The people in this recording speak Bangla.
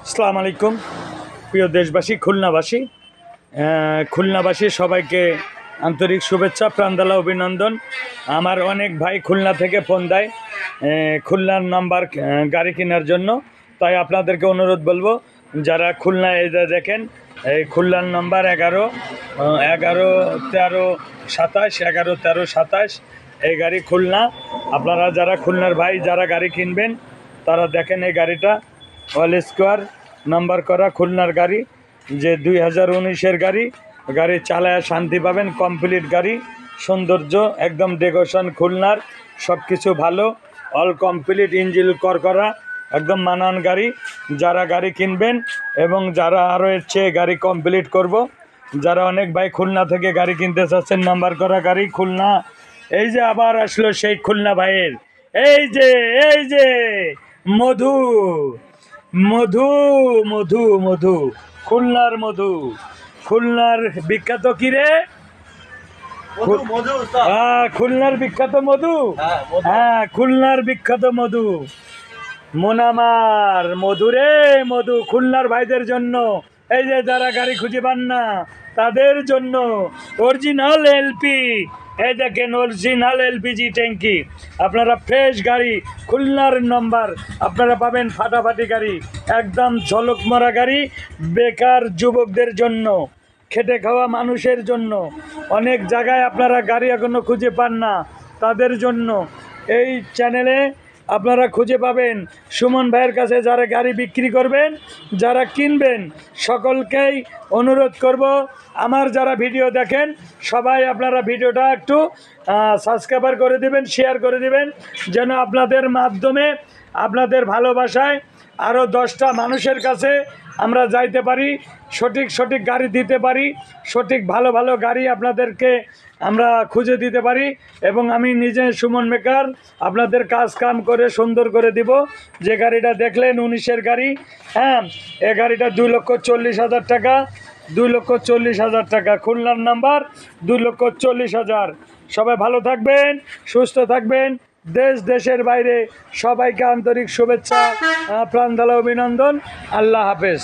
আসসালামু আলাইকুম প্রিয় দেশবাসী, খুলনাবাসী সবাইকে আন্তরিক শুভেচ্ছা, প্রাণঢালা অভিনন্দন। আমার অনেক ভাই খুলনা থেকে ফোন দেয় খুলনার নাম্বার গাড়ি কেনার জন্য। তাই আপনাদেরকে অনুরোধ বলবো, যারা খুলনায় এই যে দেখেন এই খুলনার নাম্বার 11-13-27 এই গাড়ি খুলনা। আপনারা যারা খুলনার ভাই যারা গাড়ি কিনবেন তারা দেখেন এই গাড়িটা অল স্কোয়ার নাম্বার করা খুলনার গাড়ি, যে 2019-এর গাড়ি চালায় শান্তি পাবেন। কমপ্লিট গাড়ি, সৌন্দর্য একদম ডেকোরেশন খুলনার সব কিছু ভালো, অল কমপ্লিট, ইঞ্জিন করা একদম মানান গাড়ি। যারা গাড়ি কিনবেন এবং যারা আরও এর চেয়ে গাড়ি কমপ্লিট করব, যারা অনেক ভাই খুলনা থেকে গাড়ি কিনতে চাচ্ছেন নাম্বার করা গাড়ি খুলনা। এই যে আবার আসলো সেই খুলনা ভাইয়ের, এই যে মধু মধু মধু মধু খুলনার মধু, খুলনার বিখ্যাত কি রে? খুলনার বিখ্যাত মধু। হ্যাঁ, খুলনার বিখ্যাত মধু, মোনামার মধু রে মধু, খুলনার ভাইদের জন্য। এই যে যারা গাড়ি খুঁজে পান না তাদের জন্য অরিজিনাল এলপি, এই দেখেন অরিজিনাল এলপিজি ট্যাঙ্কি। আপনারা ফ্রেশ গাড়ি খুলনার নম্বর আপনারা পাবেন, ফাটাফাটি গাড়ি, একদম ঝলক মারা গাড়ি, বেকার যুবকদের জন্য, খেটে খাওয়া মানুষের জন্য, অনেক জায়গায় আপনারা গাড়ি এখনো খুঁজে পান না তাদের জন্য এই চ্যানেলে আপনারা খুঁজে পাবেন। সুমন ভাইয়ের কাছে যারা গাড়ি বিক্রি করবেন, যারা কিনবেন, সকলকেই অনুরোধ করব, আমার যারা ভিডিও দেখেন সবাই আপনারা ভিডিওটা একটু সাবস্ক্রাইব করে দিবেন, শেয়ার করে দিবেন, যেন আপনাদের মাধ্যমে আপনাদের ভালোবাসায় আরও 10টা মানুষের কাছে আমরা যাইতে পারি, সঠিক গাড়ি দিতে পারি, সঠিক ভালো গাড়ি আপনাদেরকে আমরা খুঁজে দিতে পারি। এবং আমি নিজে সুমন মেকার আপনাদের কাম করে সুন্দর করে দিব। যে গাড়িটা দেখলেন 19-এর গাড়ি, হ্যাঁ, এ গাড়িটা 2,40,000 টাকা, 2,40,000 টাকা, খুলনার নাম্বার 2,40,000। সবাই ভালো থাকবেন, সুস্থ থাকবেন, দেশের বাইরে সবাইকে আন্তরিক শুভেচ্ছা, প্রাণঢালা অভিনন্দন। আল্লাহ হাফেজ।